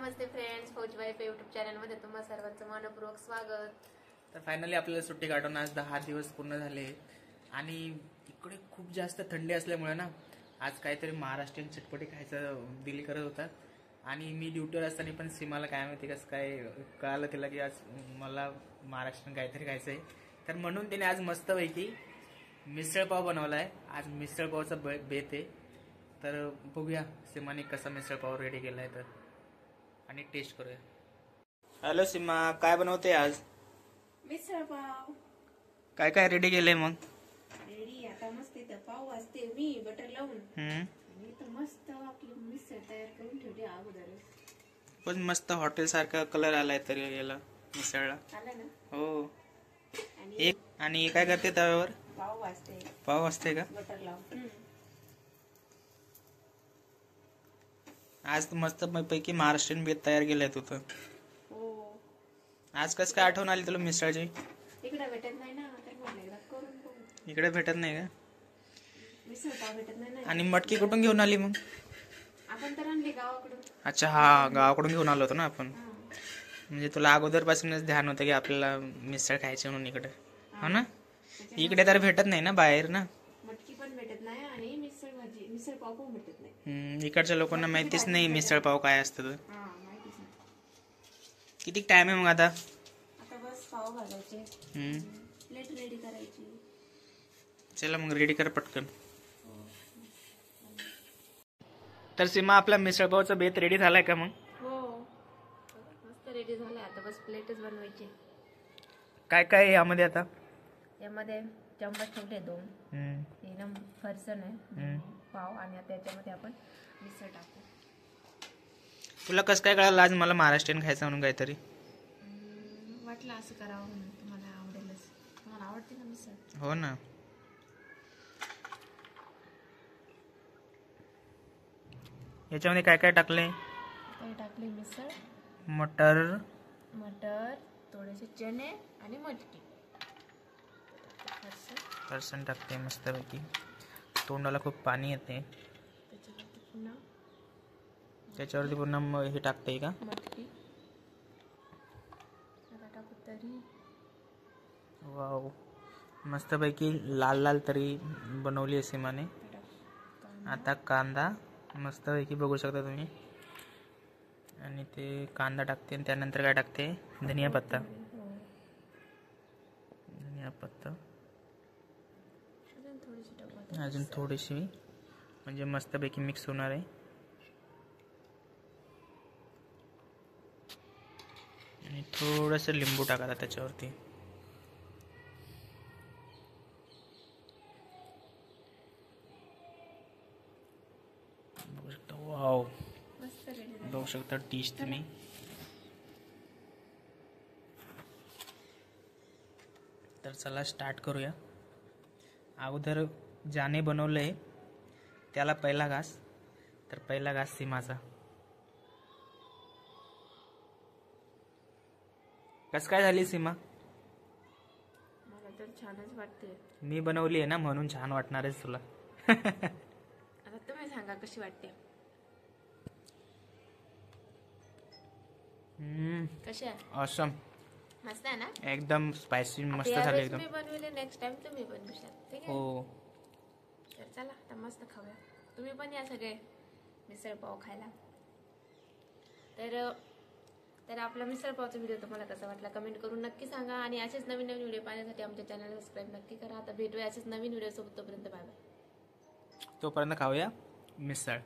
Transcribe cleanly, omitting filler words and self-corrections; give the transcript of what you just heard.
नमस्ते friends, फौज wife YouTube चॅनलमध्ये तुम्हा सर्वांचं मनपूर्वक स्वागत। तर फायनली आपल्याला सुट्टी काढून आज 10 दिवस पूर्ण झाले आणि इकडे खूप जास्त थंडी असल्यामुळे ना आज काहीतरी महाराष्ट्रीयन चटपटी खायचं दिल करत होता। आणि मी ड्युटीवर असताना पण सीमाला काय माहिती कसं काय कळालं तिला की आज मला महाराष्ट्रीयन काहीतरी खायचं आहे, तर म्हणून तिने आज मस्तपैकी मिसळपाव बनवला आहे। आज मिसळपावचा बेत आहे, तर बघूया सीमाने कसा मिसळपाव रेडी केला आहे तर आणि टेस्ट करूया। हॅलो सीमा, काय बनवते आज? मिसळपाव। काय काय रेडी केलंय मग? रेडी आता मस्त इथं पाव असते मी बटर लावून आणि इथं मस्त आपली मिसळ तयार करून ठेवली अगोदर। पण मस्त हॉटेल सारखा कलर आलाय तरी याला मिसळला आला ना? हो। आणि काय करते तव्यावर? पाव असते। पाव असते का? बटर लावून। आज तर मस्त पैकी महाराष्ट्रीयन बेत तयार केलाय तू तर। हो। आज कस काय आठवण आली तुला मिसळची? इकडे भेटत नाही ना, तर म्हटलं एकदा करून बघू। इकडे भेटत नाही का? मिसळपाव भेटत नाही ना। आणि मटकी कुठून घेऊन आली मग? आपण तर आणली गावाकडून। अच्छा, हा गावाकडून घेऊन आलो होतो ना आपण। म्हणजे तुला अगोदरपासूनच ध्यान होतं की आपल्याला मिसळ खायची म्हणून इकडे, हो ना? इकडे तर भेटत नाही ना बाहेर ना, मटकी पण भेटत नाही आणि मिसळ भाजी मिसळपाव पण भेटत नाही। इकडच्या लोकांना माहितीच नाही मिसळपाव काय असतं तर। माहितीच नाही। किती टाइम आहे मग आता? आता बस पाव भाजायचे, प्लेट रेडी करायची। चला मग रेडी कर पटकन। तर सीमा, आपला मिसळपावचा बेत रेडी झालाय का मग? हो, मस्त रेडी झालाय। आता बस प्लेटच बनवायची। काय काय आहे यामध्ये आता? यामध्ये चम्मच ठेवले 2, एकदम फरसन आहे पाव, आणि आता याच्यामध्ये आपण मिसळ टाकू। तुला कसं काय कळालं आज मला महाराष्ट्रीयन खायचं म्हणून काहीतरी? वाटलं असं करावं म्हणून, तुम्हाला आवडेलच, तुम्हाला आवडते ना मिसळ? हो ना। याच्यामध्ये काय काय टाकले? काय टाकले? मिसळ, मटर, थोडेसे चणे आणि मटकी, फरसन टाकते मस्तपैकी। तोंडाला खूप पाणी येते। त्याच्यावरती पुन्हा हे टाकते का? मटकी टाकू तरी। वाव, मस्तपैकी लाल लाल तरी बनवली आहे सीमाने। आता कांदा मस्तपैकी बघू शकता तुम्ही, आणि ते कांदा टाकते आणि त्यानंतर काय टाकते? धनिया पत्ता, अजून थोडीशी, म्हणजे मस्तपैकी मिक्स होणार आहे। आणि थोडंसं लिंबू टाकायला त्याच्यावरती। बघू शकता, वाव, बघू शकता डिश तुम्ही। तर चला स्टार्ट करूया। अगोदर ज्याने बनवलंय त्याला पहिला घास, तर पहिला घास सीमाचा। कस काय झाली सीमा? मला तर छानच वाटते। मी बनवली आहे ना म्हणून छान वाटणारच तुला। आता तुम्ही सांगा कशी वाटते? कशी आहे? ऑसम, मस्त आहे ना? एकदम स्पायसी, मस्त झाले एकदम। मी बनवले, नेक्स्ट टाइम तुम्ही बनवशाल, ठीक आहे? हो। तर चला आता मस्त खाऊया। तुम्ही पण या सगळे मिसळपाव खायला। तर आपला मिसळपावचा व्हिडिओ तुम्हाला कसा वाटला कमेंट करून नक्की सांगा, आणि असेच नवीन नवीन व्हिडिओ पाहण्यासाठी आमच्या चॅनलला सबस्क्राईब नक्की करा। आता भेटूया असेच नवीन व्हिडिओ सोबत, तोपर्यंत बाय बाय। तोपर्यंत खाऊया मिसळ।